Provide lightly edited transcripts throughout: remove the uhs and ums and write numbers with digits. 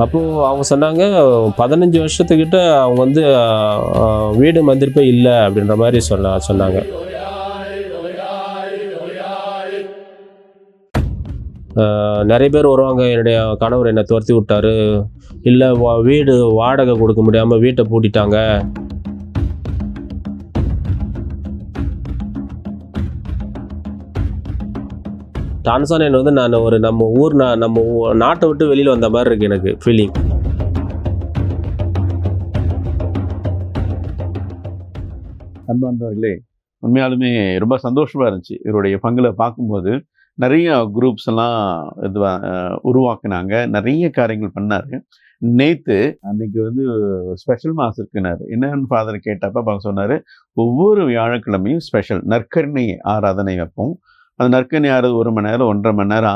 அப்போது அவங்க சொன்னாங்க 15 வருஷத்துக்கிட்ட அவங்க வந்து வீடு மந்திரிப்பே இல்லை அப்படின்ற மாதிரி சொன்னாங்க. நிறைய பேர் வருவாங்க, என்னுடைய கணவர் என்னை துரத்தி விட்டாரு, இல்லை வீடு வாடகை கொடுக்க முடியாமல் வீட்டை பூட்டிட்டாங்க. டான்சானியா வந்து நான் ஒரு நம்ம நாட்டை விட்டு வெளியில் வந்த மாதிரி இருக்கு எனக்கு ஃபீலிங். அன்பானவர்களே, உண்மையாலுமே ரொம்ப சந்தோஷமா இருந்துச்சு இவருடைய பங்குல பார்க்கும்போது. நிறைய குரூப்ஸ் எல்லாம் உருவாக்குனாங்க, நிறைய காரியங்கள் பண்ணாரு. நேத்து அன்னைக்கு வந்து ஸ்பெஷல் மாஸ் இருக்குனாரு. என்னன்னு ஃபாதர் கேட்டப்ப அவங்க சொன்னாரு, ஒவ்வொரு வியாழக்கிழமையும் ஸ்பெஷல் நற்கருணை ஆராதனை வைப்போம். அந்த நற்கருணை ஆராதனை 1 மணி நேரம் 1.5 மணி நேரம்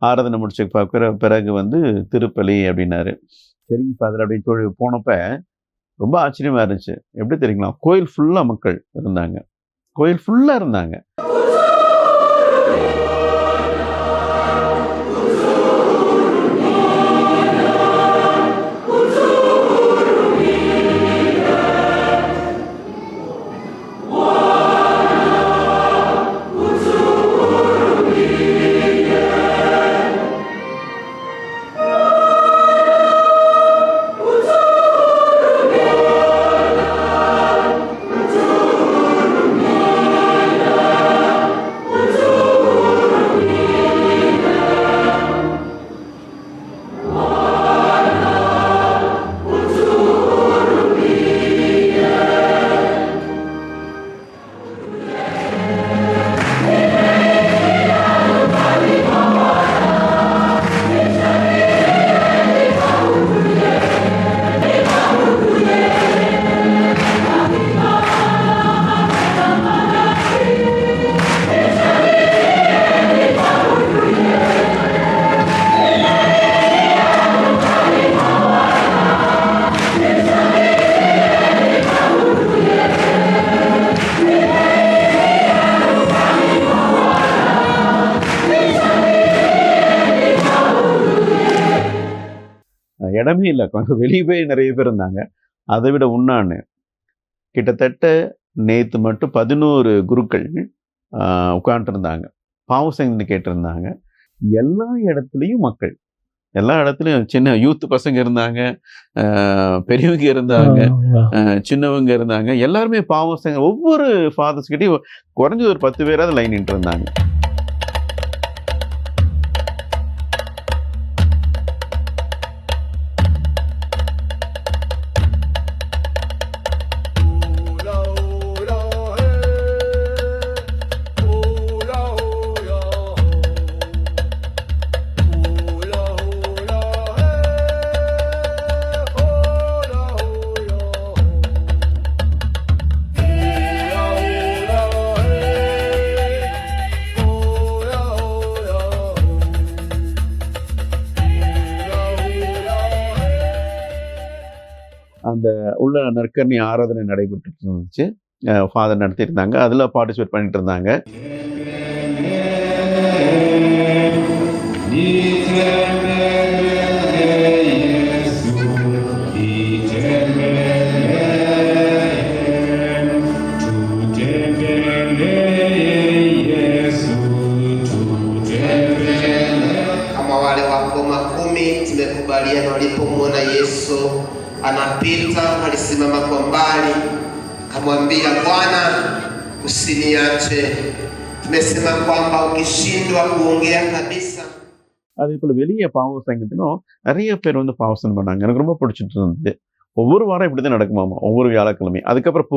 ஆராதனை முடிச்ச பிறகு வந்து திருப்பலி அப்படின்னாரு. சரிங்க ஃபாதர் அப்படின்னு சொல்லி போனப்ப ரொம்ப ஆச்சரியமா இருந்துச்சு. எப்படி தெரியுங்களா, கோயில் ஃபுல்லா மக்கள் இருந்தாங்க, கோயில் ஃபுல்லா இருந்தாங்க. இடமே இல்லை, கொஞ்சம் வெளியே போய் நிறைய பேர் இருந்தாங்க. அதை விட உண்ணான்னு கிட்டத்தட்ட நேற்று மட்டும் 11 குருக்கள் உட்காந்துருந்தாங்க, பாவசங்கன்னு கேட்டிருந்தாங்க. எல்லா இடத்துலையும் மக்கள், எல்லா இடத்துலையும் சின்ன யூத் பசங்க இருந்தாங்க, பெரியவங்க இருந்தாங்க, சின்னவங்க இருந்தாங்க. எல்லாருமே பாவசங்க. ஒவ்வொரு ஃபாதர்ஸ் கிட்டையும் குறைஞ்சது ஒரு 10 பேராவது லைன் நின்று இருந்தாங்க. அந்த உள்ள நற்கருணை ஆராதனை நடைபெற்று இருந்துச்சு, ஃபாதர் நடத்தியிருந்தாங்க. அதில் பார்ட்டிசிபேட் பண்ணிட்டு இருந்தாங்க. Kama wale wakoma 10 tumekubaliana walipomwona Yesu anapita, alisimama kwa mbali, akamwambia Bwana, usiniache. Tumesema kwamba ukishindwa kuongea kabisa. அதே போல வெளியே பாவ சங்கத்திலும் நிறைய பேர் வந்து பாவசனம் பண்ணாங்க. எனக்கு ரொம்ப பிடிச்சிட்டு இருந்தது. ஒவ்வொரு வாரம் இப்படிதான் நடக்குமாமா, ஒவ்வொரு வியாழக்கிழமை. அதுக்கப்புறம்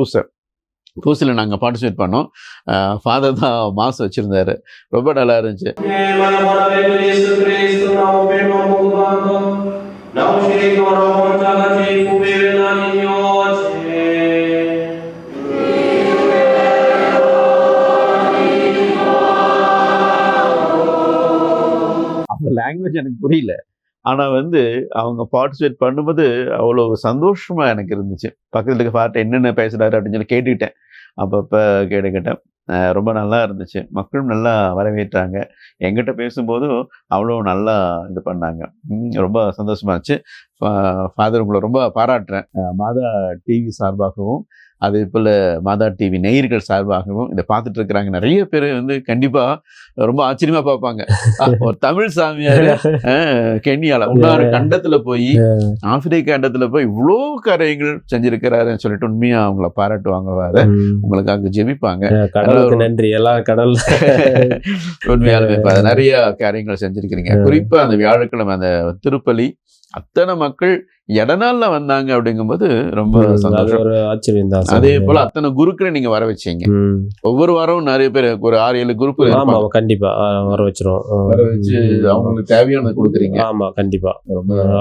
பூசையில் நாங்கள் பார்ட்டிசிபேட் பண்ணோம். ஃபாதர் தான் மாசம் வச்சிருந்தாரு, ரொம்ப நல்லா இருந்துச்சு. அவங்க லாங்குவேஜ் எனக்கு புரியல, ஆனா வந்து அவங்க பார்ட்டிசிபேட் பண்ணும்போது அவ்வளோ சந்தோஷமா எனக்கு இருந்துச்சு. பக்கத்துல இருக்க பாட்டு என்னென்ன பேசுறாரு அப்படின்னு சொல்லி கேட்டுக்கிட்டேன். அப்பப்ப கேட்டேன். ரொம்ப நல்லா இருந்துச்சு. மக்களும் நல்லா வரவேற்றாங்க. என்கிட்ட பேசும்போதும் அவ்வளோ நல்லா இது பண்ணாங்க. ரொம்ப சந்தோஷமா இருந்துச்சு. ஃபாதர் உங்களை ரொம்ப பாராட்டுறேன். மாதா டிவி சார்பாகவும் அதே போல் மாதா டிவி நேயர்கள் சார்பாகவும் இதை பார்த்துட்டு இருக்கிறாங்க நிறைய பேர் வந்து கண்டிப்பாக ரொம்ப ஆச்சரியமாக பார்ப்பாங்க. ஒரு தமிழ் சாமியார் கென்யால இன்னொரு கண்டத்தில் போய் ஆப்பிரிக்கா கண்டத்தில் போய் இவ்வளோ காரியங்கள் செஞ்சிருக்கிறாருன்னு சொல்லிட்டு உண்மையாக அவங்கள பாராட்டுவாங்க. வேற உங்களுக்காக ஜெபிப்பாங்க. நன்றி. எல்லாம் கடல் உண்மையாலுமே நிறைய காரியங்கள் செஞ்சிருக்கிறீங்க. குறிப்பாக அந்த வியாழக்கிழமை அந்த திருப்பலி அத்தனை மக்கள் இடநாள்ல வந்தாங்க அப்படிங்கும்போது ரொம்ப சந்தோஷம். ஆச்சரியம் தான். அதே போல அத்தனை குருக்களை நீங்க வர வச்சீங்க. ஒவ்வொரு வாரம் நிறைய பேர் ஒரு 6-7 குரூப் கண்டிப்பா வர வச்சிரும். வர வச்சு அவங்களுக்கு தேவையானது கொடுக்குறீங்க. ஆமா கண்டிப்பா.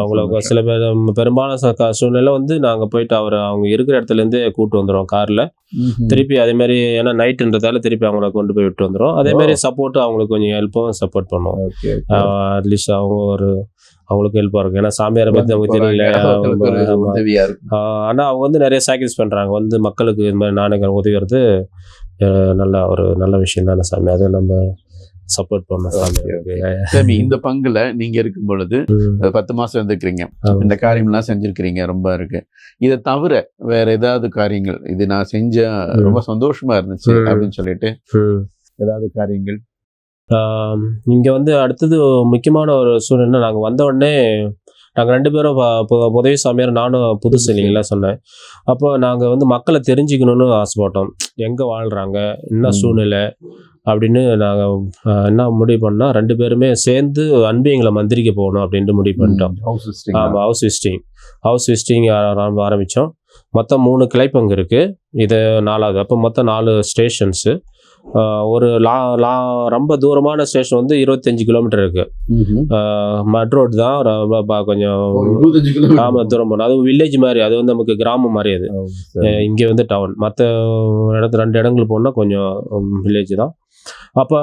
அவங்களுக்கு சில பேர் பெரும்பாலான சூழ்நிலை வந்து நாங்க போயிட்டு அவங்க இருக்கிற இடத்துல இருந்து கூட்டு வந்துடுவோம் கார்ல. திருப்பி அதே மாதிரி ஏன்னா நைட்டுன்றதால திருப்பி அவங்கள கொண்டு போய் விட்டு வந்துடும். அதே மாதிரி சப்போர்ட் அவங்களுக்கு கொஞ்சம் ஹெல்ப்பும் சப்போர்ட் பண்ணுவோம். அட்லீஸ்ட் அவங்களுக்கு ஹெல்ப்பாக இருக்கும். ஏன்னா சாமியாரை பற்றி நமக்கு தெரியல. ஆனால் அவங்க வந்து நிறைய சாக்ரிஃபைஸ் பண்ணுறாங்க. வந்து மக்களுக்கு இது மாதிரி நாணயங்கள் உதவுறது நல்ல விஷயம் தானே சாமி. அதை நம்ம சப்போர்ட் பண்ண சாமி. இந்த பங்குல நீங்க இருக்கும் பொழுது 10 மாசம் வந்துருக்கிறீங்க. இந்த காரியம்லாம் செஞ்சிருக்கிறீங்க. ரொம்ப இருக்கு. இதை தவிர வேற ஏதாவது காரியங்கள் இது நான் செஞ்ச ரொம்ப சந்தோஷமா இருந்துச்சு அப்படின்னு சொல்லிட்டு ஏதாவது காரியங்கள்? இங்கே வந்து அடுத்தது முக்கியமான ஒரு சூழ்நிலை, நாங்கள் வந்த உடனே நாங்கள் 2 பேரும் உதவி சாமியார் நானும் புதுசு இல்லைங்களா சொன்னேன். அப்போ நாங்கள் வந்து மக்களை தெரிஞ்சுக்கணுன்னு ஆசைப்பட்டோம். எங்கே வாழ்கிறாங்க, என்ன சூழ்நிலை அப்படின்னு நாங்கள் என்ன முடிவு பண்ணால் 2 பேருமே சேர்ந்து அன்பியங்களை மந்திரிக்க போகணும் அப்படின்ட்டு முடிவு பண்ணிட்டோம். ஆமாம், ஹவுஸ் விசிட்டிங் ஆரம்பித்தோம். மொத்தம் 3 கிளைப்பங்கு இருக்குது. இது 4வது. அப்போ மொத்தம் 4 ஸ்டேஷன்ஸு. ஒரு ரொம்ப தூரமான ஸ்டேஷன் வந்து 25 கிலோமீட்டர் இருக்கு. மட் ரோடு தான் கொஞ்சம் ஆமாம் தூரம் போகணும். அது வில்லேஜ் மாதிரி, அது வந்து நமக்கு கிராமம் மாதிரி. அது இங்கே வந்து டவுன். மற்ற 2 இடங்களுக்கு போனால் கொஞ்சம் வில்லேஜ் தான். அப்போ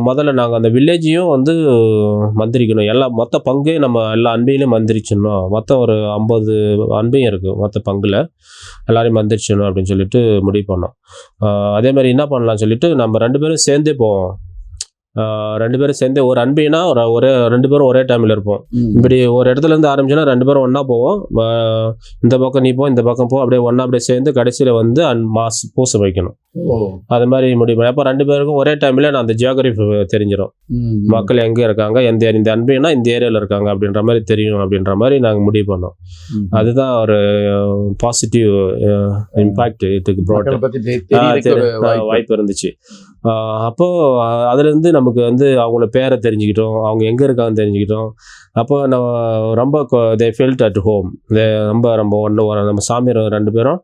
முதல்ல நாங்கள் அந்த வில்லேஜையும் வந்து மந்திரிக்கணும். மொத்த பங்கு நம்ம எல்லா அன்பையிலையும் மந்திரிச்சிடணும். மொத்தம் ஒரு 50 அன்பையும் இருக்குது மொத்த பங்கில். எல்லாரையும் மந்திரிச்சிடணும் அப்படின்னு சொல்லிட்டு முடிவு பண்ணோம். அதே மாதிரி என்ன பண்ணலாம்னு சொல்லிட்டு நம்ம 2 பேரும் சேர்ந்தே போவோம். 2 பேரும் சேர்ந்து ஒரு அன்பினா ஒரே 2 பேரும் ஒரே டைமில் இருப்போம். இப்படி ஒரு இடத்துல இருந்து ஆரம்பிச்சோன்னா 2 பேரும் ஒன்றா போவோம். இந்த பக்கம் நீ போ, இந்த பக்கம் போ, அப்படியே ஒன்றா அப்படியே சேர்ந்து கடைசியில் வந்து பூசை வைக்கணும். அது மாதிரி முடிவு. அப்போ 2 பேருக்கும் ஒரே டைமில் நான் அந்த ஜியோகிராஃபி தெரிஞ்சிடும். மக்கள் எங்கே இருக்காங்க, இந்த அன்பினா இந்த ஏரியாவில் இருக்காங்க அப்படின்ற மாதிரி தெரியும். அப்படின்ற மாதிரி நாங்கள் முடிவு பண்ணோம். அதுதான் ஒரு பாசிட்டிவ் இம்பாக்ட் இதுக்கு வாய்ப்பு இருந்துச்சு. அப்போது அதுலேருந்து நமக்கு வந்து அவங்கள பேரை தெரிஞ்சுக்கிட்டோம், அவங்க எங்கே இருக்காங்கன்னு தெரிஞ்சுக்கிட்டோம். அப்போ நம்ம ரொம்ப தே ஃபெல்ட் அட் ஹோம். ரொம்ப நம்ம சாமியார் 2 பேரும்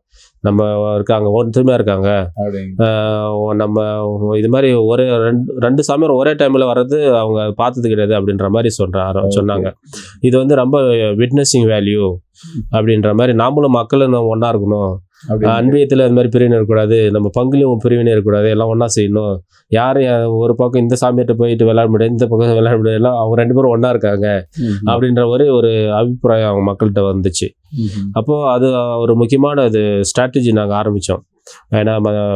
நம்ம இருக்காங்க, ஒற்றுமையாக இருக்காங்க. நம்ம இது மாதிரி ஒரே 2 சாமியார் ஒரே டைமில் வர்றது அவங்க பார்த்தது கிடையாது அப்படின்ற மாதிரி சொன்னாங்க. இது வந்து ரொம்ப விட்னஸிங் வேல்யூ அப்படின்ற மாதிரி. நாமளும் மக்களும் ஒன்றா இருக்கணும். அன்பியத்தில் அது மாதிரி பிரிவினை இருக்கக்கூடாது, நம்ம பங்குலையும் பிரிவினை இருக்கக்கூடாது, எல்லாம் ஒன்றா செய்யணும். யாரும் ஒரு பக்கம் இந்த சாமியார்ட்ட போயிட்டு விளையாட முடியாது, இந்த பக்கம் விளையாட முடியாது, எல்லாம் அவங்க 2 பேரும் ஒன்றா இருக்காங்க அப்படின்ற ஒரு அபிப்பிராயம் அவங்க மக்கள்கிட்ட வந்துச்சு. அப்போது அது ஒரு முக்கியமான ஸ்ட்ராட்டஜி நாங்கள் ஆரம்பித்தோம். ஏன்னா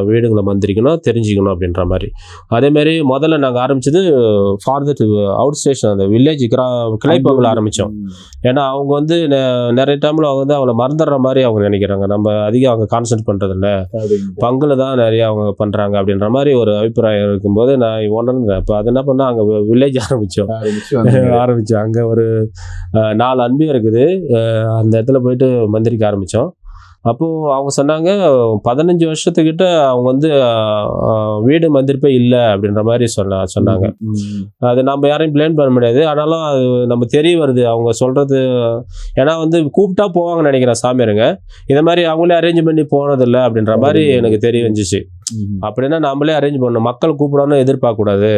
வீடுங்களை மந்திரிக்கணும், தெரிஞ்சுக்கணும் அப்படின்ற மாதிரி. அதேமாரி முதல்ல நாங்கள் ஆரம்பித்தது ஃபார்தர் அவுட் ஸ்டேஷன், அந்த வில்லேஜ் கிளைப்பங்கில் ஆரம்பித்தோம். ஏன்னா அவங்க வந்து நிறைய டைமில் அவங்க வந்து அவங்கள மறந்துடுற மாதிரி அவங்க நினைக்கிறாங்க. நம்ம அதிகம் அவங்க கான்சன்ட்ரேட் பண்ணுறதில்ல, பங்கில் தான் நிறைய அவங்க பண்ணுறாங்க அப்படின்ற மாதிரி ஒரு அபிப்பிராயம் இருக்கும்போது நான் உணர்ந்தேன். அப்போ அது என்ன பண்ணால் அங்கே வில்லேஜ் ஆரம்பித்தோம். அங்கே ஒரு 4 அன்பியம் இருக்குது. அந்த இடத்துல போயிட்டு மந்திரிக்க ஆரம்பித்தோம். அப்போது அவங்க சொன்னாங்க 15 வருஷத்துக்கிட்ட அவங்க வந்து வீடு மந்திரிப்பே இல்லை அப்படின்ற மாதிரி சொன்னாங்க. அது நம்ம யாரையும் பிளேம் பண்ண முடியாது. ஆனாலும் அது நம்ம தெரிய வருது அவங்க சொல்கிறது. ஏன்னா வந்து கூப்பிட்டா போவாங்கன்னு நினைக்கிறேன் சாமியாருங்க. இதை மாதிரி அவங்களே அரேஞ்ச் பண்ணி போனதில்லை அப்படின்ற மாதிரி எனக்கு தெரிய வந்துச்சு. அப்படின்னா நம்மளே அரேஞ்ச் பண்ணணும். மக்கள் கூப்பிடணும் எதிர்பார்க்கக்கூடாது.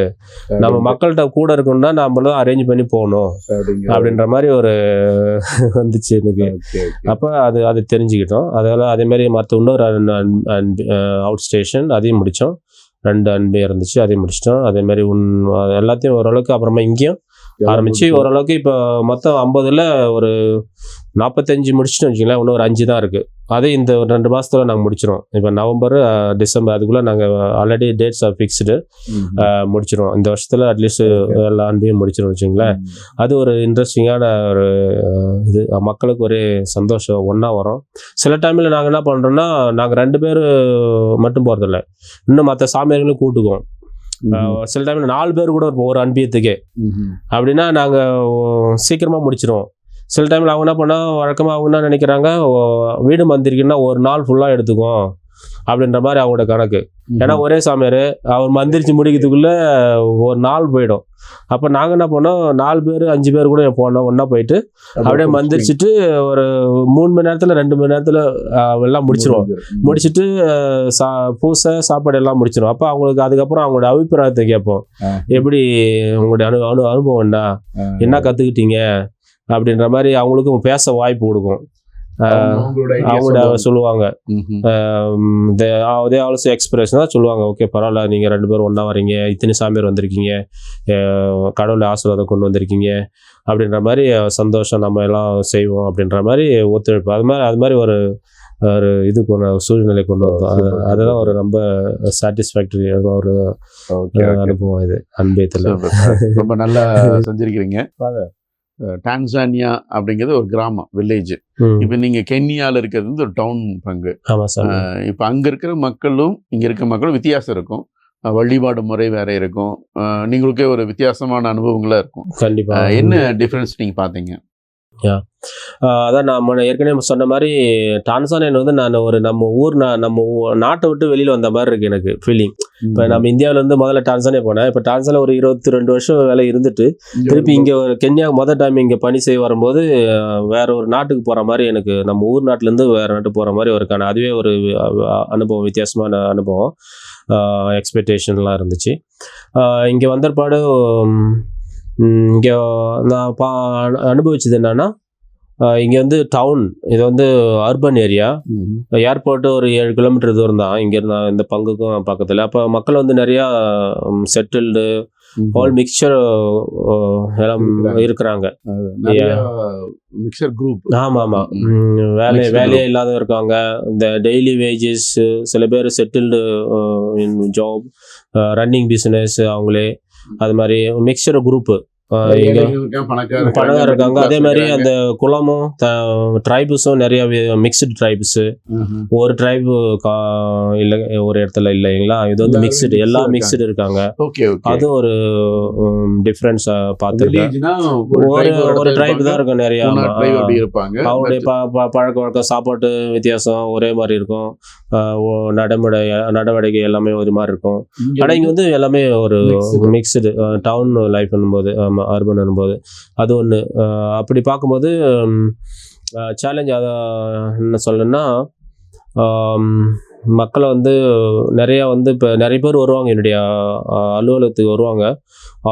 நம்ம மக்கள்கிட்ட கூட இருக்கணும்னா நம்மளும் அரேஞ்ச் பண்ணி போகணும் அப்படின்ற மாதிரி வந்துச்சு எனக்கு. அப்போ அது தெரிஞ்சுக்கிட்டோம். அதே மாதிரி மற்ற இன்னொரு அவுட் ஸ்டேஷன் அதையும் முடித்தோம். 2 அன்பே இருந்துச்சு, அதையும் முடிச்சிட்டோம். அதே மாதிரி எல்லாத்தையும் ஓரளவுக்கு அப்புறமா இங்கேயும் ஆரம்பிச்சு ஓரளவுக்கு இப்போ மொத்தம் 50ல் ஒரு 45 முடிச்சுட்டு வச்சுங்களேன். இன்னும் ஒரு 5 தான் இருக்குது. அதே இந்த 2 மாதத்தில் நாங்கள் முடிச்சிடும். இப்போ நவம்பர் டிசம்பர் அதுக்குள்ளே நாங்கள் ஆல்ரெடி டேட்ஸ் ஆர் ஃபிக்ஸ்டு முடிச்சிடும். இந்த வருஷத்தில் அட்லீஸ்ட் எல்லா அன்பையும் முடிச்சிடும் வச்சுங்களேன். அது ஒரு இன்ட்ரெஸ்டிங்கான ஒரு இது, மக்களுக்கு ஒரு சந்தோஷம், ஒன்றா வரும். சில டைமில் நாங்கள் என்ன பண்ணுறோன்னா, நாங்கள் 2 பேர் மட்டும் போகிறதில்ல, இன்னும் மற்ற சாமியார்களும் கூட்டுக்குவோம். சில டைமில் 4 பேர் கூட இருப்போம் ஒரு அன்பியத்துக்கே. அப்படின்னா நாங்கள் சீக்கிரமாக முடிச்சிடுவோம். சில டைமில் அவங்க என்ன பண்ணால், வழக்கமாக அவங்க என்ன நினைக்கிறாங்க, வீடு மந்திரிக்குன்னா ஒரு நாள் ஃபுல்லாக எடுத்துக்கும் அப்படின்ற மாதிரி அவங்களோட கணக்கு. ஏன்னா ஒரே சாமியார் அவர் மந்திரிச்சு முடிக்கிறதுக்குள்ளே ஒரு நாள் போயிடும். அப்போ நாங்கள் என்ன பண்ணோம், 4 பேர் 5 பேர் கூட போனோம், ஒன்றா போயிட்டு அப்படியே மந்திரிச்சிட்டு ஒரு 3 மணி நேரத்தில் 2 மணி நேரத்தில் எல்லாம் முடிச்சிருவோம். முடிச்சுட்டு பூசை சாப்பாடு எல்லாம் முடிச்சிடும். அப்போ அவங்களுக்கு அதுக்கப்புறம் அவங்களோட அபிப்பிராயத்தை கேட்போம். எப்படி உங்களுடைய அனுபவம் என்ன கற்றுக்கிட்டீங்க அப்படின்ற மாதிரி அவங்களுக்கும் பேச வாய்ப்பு கொடுக்கும். அவங்க சொல்லுவாங்க, தே ஆல்சோ எக்ஸ்பிரஸ் தான் சொல்லுவாங்க. ஓகே பரவாயில்ல, நீங்கள் 2 பேரும் ஒன்றா வரீங்க, இத்தனை சாமியார் வந்திருக்கீங்க, கடவுளை ஆசீர்வாதம் கொண்டு வந்திருக்கீங்க அப்படின்ற மாதிரி சந்தோஷம், நம்ம எல்லாம் செய்வோம் அப்படின்ற மாதிரி ஒத்துழைப்பு. அது மாதிரி ஒரு இது சூழ்நிலை கொண்டு வந்தோம். அதுதான் ஒரு ரொம்ப சாட்டிஸ்ஃபேக்டரி ஒரு அனுபவம் இது அன்பேத்தில். ரொம்ப நல்லா செஞ்சிருக்கிறீங்க. டான்சானியா அப்படிங்கிறது ஒரு கிராமம், வில்லேஜ். இப்போ நீங்க கென்யாவில் இருக்கிறது வந்து ஒரு டவுன் பங்கு. இப்போ அங்க இருக்கிற மக்களும் இங்க இருக்கிற மக்களும் வித்தியாசம் இருக்கும். வழிபாடு முறை வேற இருக்கும். நீங்களுக்கே ஒரு வித்தியாசமான அனுபவங்களா இருக்கும். கண்டிப்பா. என்ன டிஃபரன்ஸ் நீங்க பாத்தீங்க? அதான் நான் ஏற்கனவே சொன்ன மாதிரி டான்சானியா வந்து நான் ஒரு நம்ம நாட்டை விட்டு வெளியில் வந்த மாதிரி இருக்கு எனக்கு ஃபீலிங். இப்போ நம்ம இந்தியாவில் இருந்து முதல்ல டான்சானியா போனேன். இப்போ டான்சானியா ஒரு 22 வருஷம் வேலை இருந்துட்டு திருப்பி இங்கே ஒரு கென்யா முதல் டைம் இங்கே பணி செய்ய வரும்போது வேற ஒரு நாட்டுக்கு போகிற மாதிரி எனக்கு, நம்ம ஊர் நாட்டிலேருந்து வேற நாட்டுக்கு போகிற மாதிரி ஒரு அதுவே ஒரு அனுபவம், வித்தியாசமான அனுபவம், எக்ஸ்பெக்டேஷன்லாம் இருந்துச்சு. இங்கே வந்தற்பாடு இங்கே நான் அனுபவிச்சது என்னன்னா, இங்கே வந்து டவுன், இது வந்து அர்பன் ஏரியா, ஏர்போர்ட்டு ஒரு 7 கிலோமீட்டர் தூரம் தான் இங்கேருந்து இந்த பங்குக்கும் பக்கத்தில். அப்போ மக்கள் வந்து நிறையா செட்டில்டு, ஆல் மிக்சர் எல்லாம் இருக்கிறாங்க. Mixer group. ஆமாம், வேலையே இல்லாத இருக்காங்க. இந்த டெய்லி வேஜஸ், சில பேர் settled in job, running business அவங்களே, அது மாதிரி மிக்சர் குரூப்பு பணக்காரர் இருக்காங்க. அதே மாதிரி அந்த குளமும் ட்ரைபஸும் நிறைய மிக்சடு ட்ரைப்ஸு, ஒரு ட்ரைபு இல்லை ஒரு இடத்துல இல்லைங்களா, இது வந்து மிக்சடு, எல்லாம் மிக்சடு இருக்காங்க. அது ஒரு டிஃப்ரென்ஸ் பார்த்துருக்கேன். ஒரு ட்ரைப் தான் இருக்கும் நிறைய. அவங்களுடைய பழக்க வழக்கம், சாப்பாட்டு வித்தியாசம் ஒரே மாதிரி இருக்கும், நடவடிக்கை எல்லாமே ஒரு மாதிரி இருக்கும். ஆனால் இங்கே வந்து எல்லாமே ஒரு மிக்சடு டவுன் லைஃப் என்னும்போது, அர்பன் என்னும்போது அது ஒன்று. அப்படி பார்க்கும்போது சேலஞ்ச் அதை என்ன சொல்லணும்னா, மக்களை வந்து நிறையா வந்து இப்போ நிறைய பேர் வருவாங்க, என்னுடைய அலுவலகத்துக்கு வருவாங்க,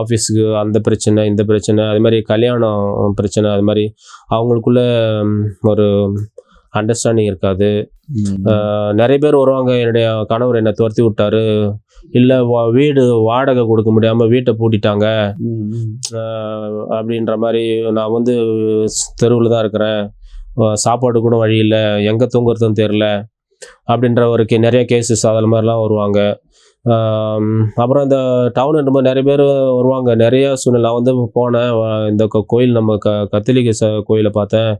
ஆஃபீஸுக்கு. அந்த பிரச்சனை இந்த பிரச்சனை, அது மாதிரி கல்யாணம் பிரச்சனை, அது மாதிரி அவங்களுக்குள்ள ஒரு அண்டர்ஸ்டாண்டிங் இருக்காது. நிறைய பேர் வருவாங்க, என்னுடைய கணவர் என்னை துரத்தி விட்டாரு, இல்லை வீடு வாடகை கொடுக்க முடியாமல் வீட்டை பூட்டிட்டாங்க அப்படின்ற மாதிரி, நான் வந்து தெருவில் தான் இருக்கிறேன், சாப்பாடு கூட வழி இல்லை, எங்கே தூங்குறதுன்னு தெரில அப்படின்ற ஒரு நிறைய கேசஸ் அதில் மாதிரிலாம் வருவாங்க. அப்புறம் இந்த டவுன் நிறைய பேர் வருவாங்க, நிறைய சூழ்நிலை. நான் வந்து போனேன், இந்த கோயில் நம்ம கத்தோலிக்க கோயிலை பார்த்தேன்,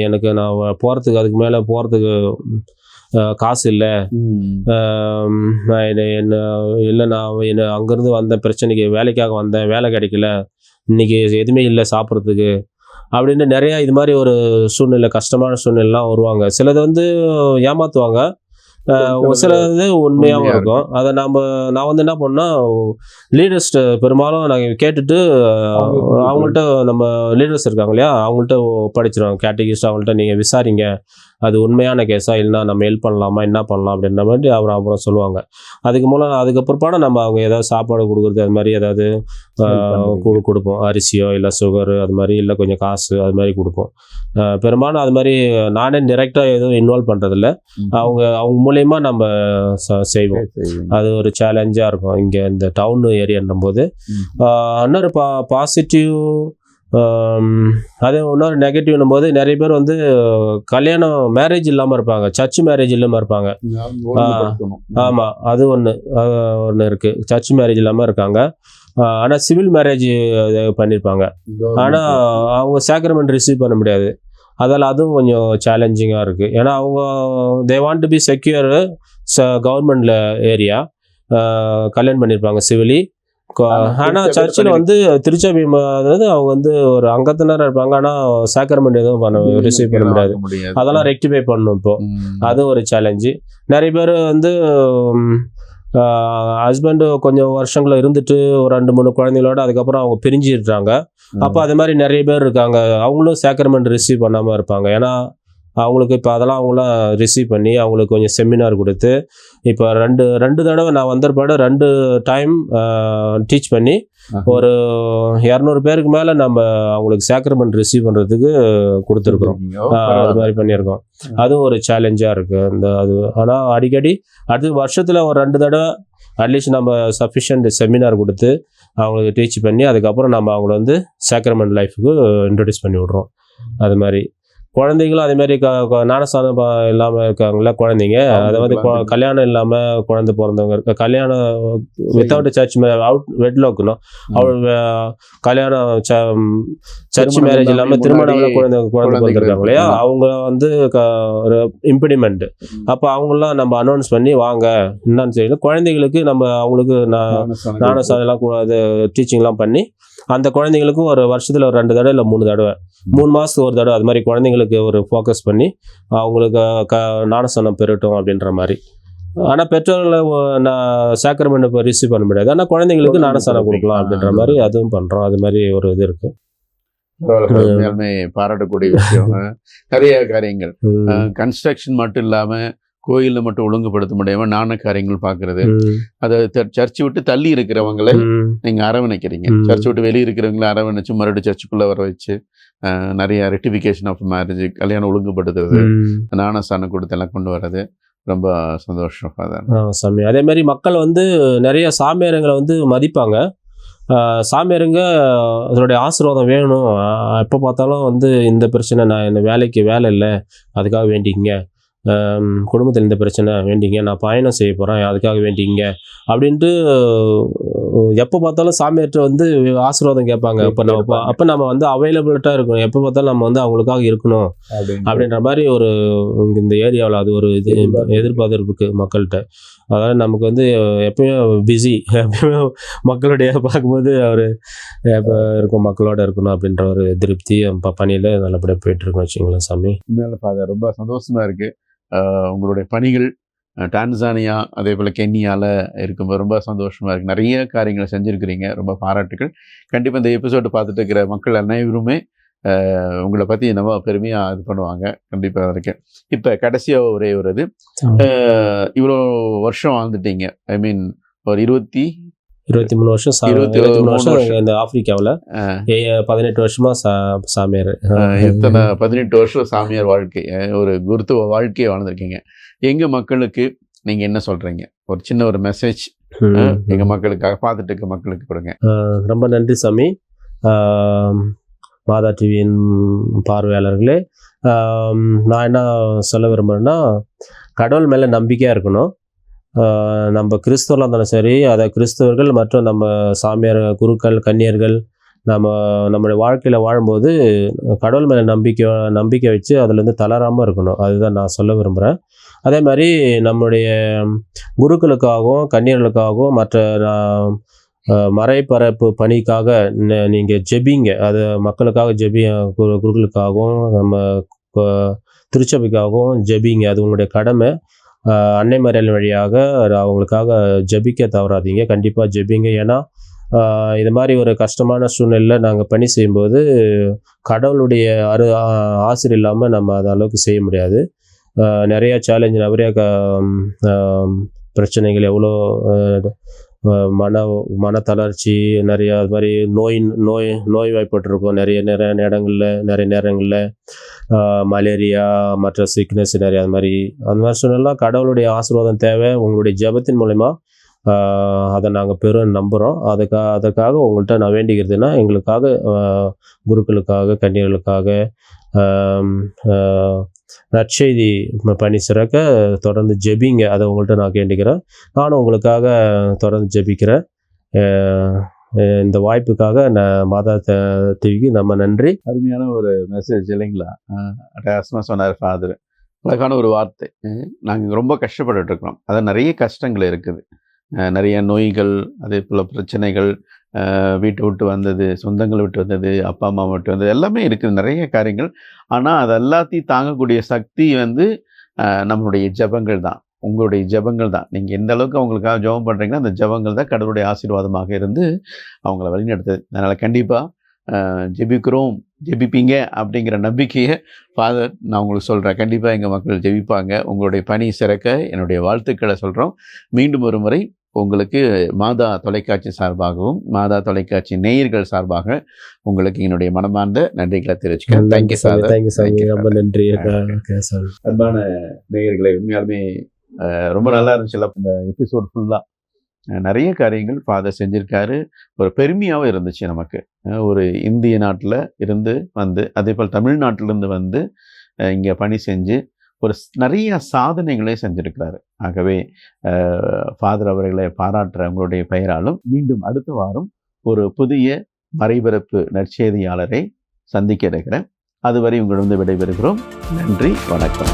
எனக்கு நான் போகிறதுக்கு அதுக்கு மேலே போகிறதுக்கு காசு இல்லை, நான் அங்கேருந்து வந்த பிரச்சனைக்கு வேலைக்காக வந்தேன், வேலை கிடைக்கல, இன்னைக்கு எதுவுமே இல்லை சாப்பிட்றதுக்கு அப்படின்னு நிறையா இது மாதிரி ஒரு சூழ்நிலை, கஷ்டமான சூழ்நிலைலாம் வருவாங்க. சிலது வந்து ஏமாற்றுவாங்க, சில இது உண்மையாகவும் இருக்கும். அதை நான் வந்து என்ன பண்ணால், லீடர்ஸ்ட்டு பெரும்பாலும் நாங்கள் கேட்டுட்டு அவங்கள்ட்ட, நம்ம லீடர்ஸ் இருக்காங்க இல்லையா, அவங்கள்ட்ட படிச்சிடுவாங்க, கேட்டகிஸ்ட், அவங்கள்ட்ட நீங்கள் விசாரிங்க, அது உண்மையான கேஸா இல்லைனா நம்ம ஹெல்ப் பண்ணலாமா, என்ன பண்ணலாம் அப்படின்ற மாதிரி அப்புறம் சொல்லுவாங்க. அதுக்கு பிற்பாடு நம்ம அவங்க ஏதாவது சாப்பாடு கொடுக்குறது, அது மாதிரி ஏதாவது கொடுப்போம், அரிசியோ இல்லை சுகரு அது மாதிரி, இல்லை கொஞ்சம் காசு அது மாதிரி கொடுப்போம். பெரும்பாலும் அது மாதிரி நானே டைரெக்டாக எதுவும் இன்வால்வ் பண்ணுறதில்ல, அவங்க மூலயமா நம்ம செய்வோம். அது ஒரு சேலஞ்சாக இருக்கும் இங்கே இந்த டவுன் ஏரியான்னும் போது. இன்னொரு பாசிட்டிவ் அதே இன்னொரு நெகட்டிவ்னும் போது நிறைய பேர் வந்து கல்யாணம் மேரேஜ் இல்லாமல் இருப்பாங்க, சர்ச் மேரேஜ் இல்லாமல் இருப்பாங்க. ஆமாம், அது ஒன்று இருக்குது. சர்ச் மேரேஜ் இல்லாமல் இருக்காங்க, ஆனால் சிவில் மேரேஜ் பண்ணியிருப்பாங்க. ஆனால் அவங்க சாக்ரமெண்ட் ரிசீவ் பண்ண முடியாது. அதில் அதுவும் கொஞ்சம் சேலஞ்சிங்காக இருக்குது. ஏன்னா அவங்க they want to be secure கவர்மெண்டில் ஏரியா கல்யாணம் பண்ணியிருப்பாங்க சிவிலி. ஆனால் சர்ச்சில் வந்து திருச்சபை அதாவது அவங்க வந்து ஒரு அங்கத்தினராக இருப்பாங்க, ஆனால் சாக்ரமெண்ட் எதுவும் ரிசீவ் பண்ண முடியாது. அதெல்லாம் ரெக்டிஃபை பண்ணணும். இப்போது அது ஒரு சேலஞ்சு. நிறைய பேர் வந்து ஹஸ்பண்டு கொஞ்சம் வருஷங்களை இருந்துட்டு ஒரு 2-3 குழந்தைகளோட அதுக்கப்புறம் அவங்க பிரிஞ்சிடுறாங்க. அப்போ அது மாதிரி நிறைய பேர் இருக்காங்க, அவங்களும் சாக்ரமெண்ட் ரிசீவ் பண்ணாமல் இருப்பாங்க. ஏன்னா அவங்களுக்கு இப்போ அதெல்லாம் அவங்களாம் ரிசீவ் பண்ணி அவங்களுக்கு கொஞ்சம் செமினார் கொடுத்து இப்போ ரெண்டு தடவை நான் வந்தபாடு 2 டைம் டீச் பண்ணி ஒரு 200 பேருக்கு மேலே நம்ம அவங்களுக்கு சாக்ரமெண்ட் ரிசீவ் பண்ணுறதுக்கு கொடுத்துருக்குறோம். அது மாதிரி பண்ணியிருக்கோம். அதுவும் ஒரு சேலஞ்சாக இருக்குது அது. ஆனால் அடிக்கடி அடுத்து வருஷத்தில் ஒரு 2 தடவை அட்லீஸ்ட் நம்ம சஃபிஷியன்ட் செமினார் கொடுத்து அவங்களுக்கு டீச் பண்ணி அதுக்கப்புறம் நம்ம அவங்கள வந்து சாக்ரமெண்ட் லைஃபுக்கு இன்ட்ரடியூஸ் பண்ணி விட்றோம். அது மாதிரி குழந்தைங்களும் அதேமாதிரி ஞானஸ்தானம் இல்லாமல் இருக்காங்களா குழந்தைங்க, அதை வந்து கல்யாணம் இல்லாமல் குழந்தை பிறந்தவங்க இருக்க, கல்யாணம் வித்தவுட் சர்ச் வெட்லாக்னும் கல்யாணம் சர்ச் மேரேஜ் இல்லாமல் திருமணம் குழந்தை பிறந்திருக்காங்க இல்லையா, அவங்க வந்து ஒரு இம்பிடிமெண்ட். அப்போ அவங்களாம் நம்ம அனௌன்ஸ் பண்ணி வாங்க என்னன்னு சொல்லி குழந்தைங்களுக்கு நம்ம அவங்களுக்கு ஞானஸ்தானம்லாம் அது டீச்சிங்லாம் பண்ணி அந்த குழந்தைங்களுக்கும் ஒரு வருஷத்தில் ஒரு 2 தடவை இல்லை 3 தடவை 3 மாதத்துக்கு ஒரு தடவை அது மாதிரி குழந்தைங்களுக்கு ஒரு ஃபோக்கஸ் பண்ணி அவங்களுக்கு ஞானஸ்தானம் பெறட்டும் அப்படின்ற மாதிரி. ஆனால் பெற்றோர்களை சாக்ரமெண்ட் இப்போ ரிசீவ் பண்ண முடியாது, ஆனால் குழந்தைங்களுக்கு ஞானஸ்தானம் கொடுக்கலாம் அப்படின்ற மாதிரி அதுவும் பண்ணுறோம். அது மாதிரி ஒரு இது இருக்குது. பாராட்டக்கூடிய விஷயம். நிறைய காரியங்கள் கன்ஸ்ட்ரக்ஷன் மட்டும் இல்லாமல் கோயிலில் மட்டும் ஒழுங்குபடுத்த முடியாமல் நான காரியங்கள் பார்க்கறது, அதை சர்ச்சை விட்டு தள்ளி இருக்கிறவங்களை நீங்கள் அரவணைக்கிறீங்க, சர்ச்சை விட்டு வெளியே இருக்கிறவங்களை அரவணைச்சு மறுபடியும் சர்ச்சுக்குள்ளே வர வச்சு நிறைய ரெக்டிஃபிகேஷன் ஆஃப் மேரேஜ், கல்யாணம் ஒழுங்குபடுத்துறது, ஞானஸ்தானம் கொடுத்து எல்லாம் கொண்டு வர்றது ரொம்ப சந்தோஷம். சாமி அதே மாதிரி மக்கள் வந்து நிறைய சாமியாரங்களை வந்து மதிப்பாங்க. சாமியாருங்க அதனுடைய ஆசீர்வாதம் வேணும், எப்போ பார்த்தாலும் வந்து இந்த பிரச்சனை, நான் இந்த வேலைக்கு வேலை இல்லை அதுக்காக வேண்டிங்க, குடும்பத்தில் இந்த பிரச்சனை வேண்டிங்க, நான் பயணம் செய்ய போகிறேன் அதுக்காக வேண்டிங்க அப்படின்ட்டு எப்போ பார்த்தாலும் சாமியார்கிட்ட வந்து ஆசீர்வாதம் கேட்பாங்க. அப்போ நம்ம வந்து அவைலபிலிட்டாக இருக்கணும், எப்போ பார்த்தாலும் நம்ம வந்து அவங்களுக்காக இருக்கணும் அப்படின்ற மாதிரி ஒரு இந்த ஏரியாவில் அது ஒரு இது எதிர்பார்ப்பு மக்கள்கிட்ட. அதாவது நமக்கு வந்து எப்பயுமே பிஸி, எப்பயுமே மக்களுடைய பார்க்கும்போது அவர் எப்போ இருக்கும் மக்களோட இருக்கணும் அப்படின்ற ஒரு திருப்தி பணியில் நல்லபடியாக போயிட்டுருக்கோம் வச்சுங்களேன் சாமி. மேலே ரொம்ப சந்தோஷமாக இருக்குது. உங்களுடைய பணிகள் டான்சானியா அதே போல் கென்யாவில் இருக்கும்போது ரொம்ப சந்தோஷமாக இருக்குது. நிறைய காரியங்களை செஞ்சுருக்கிறீங்க, ரொம்ப பாராட்டுகள். கண்டிப்பாக இந்த எபிசோடு பார்த்துட்டு இருக்கிற மக்கள் அனைவருமே உங்களை பற்றி நம்ம பெருமையாக இது பண்ணுவாங்க. கண்டிப்பாக இருக்கேன். இப்போ கடைசியாக ஒரே ஒரு இது, இவ்வளோ வருஷம் வாழ்ந்துட்டீங்க, ஐ மீன் ஒரு 23 வருஷம் 23 வருஷம் இந்த ஆப்பிரிக்காவில் 18 வருஷமா சாமியார். இத்தனை 18 வருஷம் சாமியார் வாழ்க்கை, ஒரு குருத்துவ வாழ்க்கையை வாழ்ந்துருக்கீங்க. எங்கள் மக்களுக்கு நீங்கள் என்ன சொல்கிறீங்க? ஒரு சின்ன ஒரு மெசேஜ் எங்கள் மக்களுக்காக பார்த்துட்டு இருக்க மக்களுக்கு கொடுங்க. ரொம்ப நன்றி சாமி. மாதா டிவியின் பார்வையாளர்களே, நான் என்ன சொல்ல விரும்புகிறேன்னா, கடவுள் மேலே நம்பிக்கையாக இருக்கணும். நம்ம கிறிஸ்தவர்களாக இருந்தாலும் சரி, அதை கிறிஸ்தவர்கள் மற்றும் நம்ம சாமியார் குருக்கள் கன்னியர்கள் நம்மளுடைய வாழ்க்கையில் வாழும்போது கடவுள் மேலே நம்பிக்கை வச்சு அதுலேருந்து தளராமல் இருக்கணும். அதுதான் நான் சொல்ல விரும்புகிறேன். அதே மாதிரி நம்முடைய குருக்களுக்காகவும் கன்னியர்களுக்காகவும் மற்ற மறைபரப்பு பணிக்காக நீங்கள் ஜெபிங்க. அது மக்களுக்காக குருக்களுக்காகவும் நம்ம திருச்சபைக்காகவும் ஜெபிங்க. அது உங்களுடைய கடமை. அன்னை மரியாள் வழியாக அவங்களுக்காக ஜெபிக்க தவறாதீங்க, கண்டிப்பாக ஜெபிங்க. ஏன்னா இது மாதிரி ஒரு கஷ்டமான சூழ்நிலையில் நாங்கள் பணி செய்யும்போது கடவுளுடைய ஆசிரியர் இல்லாமல் நம்ம அது அளவுக்கு செய்ய முடியாது. நிறைய சேலஞ்சு, நிறைய பிரச்சனைகள், எவ்வளோ மன தளர்ச்சி, நிறைய அது மாதிரி நோய்வாய்ப்பட்டிருக்கோம் நிறைய நேரங்களில் மலேரியா மற்ற சிக்னஸ் நிறைய அந்த மாதிரி சூழ்நிலாம் கடவுளுடைய ஆசீர்வாதம் தேவை. உங்களுடைய ஜெபத்தின் மூலமா அதை நாங்கள் பெரும் நம்புகிறோம். அதற்காக உங்கள்கிட்ட நான் வேண்டிக்கிறதுன்னா, எங்களுக்காக குருக்களுக்காக, கன்னியர்களுக்காக நற்செய்தி பணி சிறக்க தொடர்ந்து ஜெபிங்க. அதை உங்கள்கிட்ட நான் வேண்டிக்கிறேன். நானும் உங்களுக்காக தொடர்ந்து ஜெபிக்கிறேன். இந்த வாய்ப்புக்காக மாதா டிவிக்கு நம்ம நன்றி. அருமையான ஒரு மெசேஜ் இல்லைங்களா? அட்டகாசமாக சொன்னார் ஃபாதர். அழகான ஒரு வார்த்தை. நாங்கள் ரொம்ப கஷ்டப்பட்டுட்டு இருக்கிறோம். அதான் நிறைய கஷ்டங்கள் இருக்குது, நிறைய நோய்கள், அதே போல் பிரச்சனைகள், வீட்டை விட்டு வந்தது, சொந்தங்களை விட்டு வந்தது, அப்பா அம்மா விட்டு வந்தது, எல்லாமே இருக்குது, நிறைய காரியங்கள். ஆனால் அது எல்லாத்தையும் தாங்கக்கூடிய சக்தி வந்து நம்மளுடைய ஜெபங்கள் தான், உங்களுடைய ஜெபங்கள் தான். நீங்கள் எந்த அளவுக்கு அவங்களுக்காக ஜெபம் பண்ணுறீங்கன்னா அந்த ஜெபங்கள் தான் கடவுளுடைய ஆசீர்வாதமாக இருந்து அவங்கள வழிநடத்துது. அதனால் கண்டிப்பாக ஜெபிக்கிறோம், ஜெபிப்பீங்க அப்படிங்கிற நம்பிக்கையை ஃபாதர் நான் உங்களுக்கு சொல்கிறேன். கண்டிப்பாக எங்கள் மக்கள் ஜெபிப்பாங்க. உங்களுடைய பணி சிறக்க என்னுடைய வாழ்த்துக்களை சொல்கிறோம். மீண்டும் ஒரு முறை உங்களுக்கு மாதா தொலைக்காட்சி சார்பாகவும் மாதா தொலைக்காட்சி நேயர்கள் சார்பாக உங்களுக்கு என்னுடைய மனமார்ந்த நன்றிகளை தெரிவிச்சுக்கிறேன். Thank you sir. ரொம்ப நன்றி. அன்பான நேயர்களை, உண்மையாலுமே ரொம்ப நல்லா இருந்துச்சுல்ல இந்த எபிசோட் ஃபுல்லாக. நிறைய காரியங்கள் ஃபாதர் செஞ்சுருக்காரு. ஒரு பெருமையாகவும் இருந்துச்சு நமக்கு. ஒரு இந்திய நாட்டில் இருந்து வந்து, அதே போல் தமிழ்நாட்டிலேருந்து வந்து இங்கே பணி செஞ்சு ஒரு நிறைய சாதனைகளே செஞ்சுருக்கிறாரு. ஆகவே ஃபாதர் அவர்களை பாராட்டுற உங்களுடைய பெயராலும் மீண்டும் அடுத்த வாரம் ஒரு புதிய மறைபரப்பு நற்செய்தியாளரை சந்திக்க இருக்கிறேன். அதுவரை உங்களிடம் விடைபெறுகிறோம். நன்றி, வணக்கம்.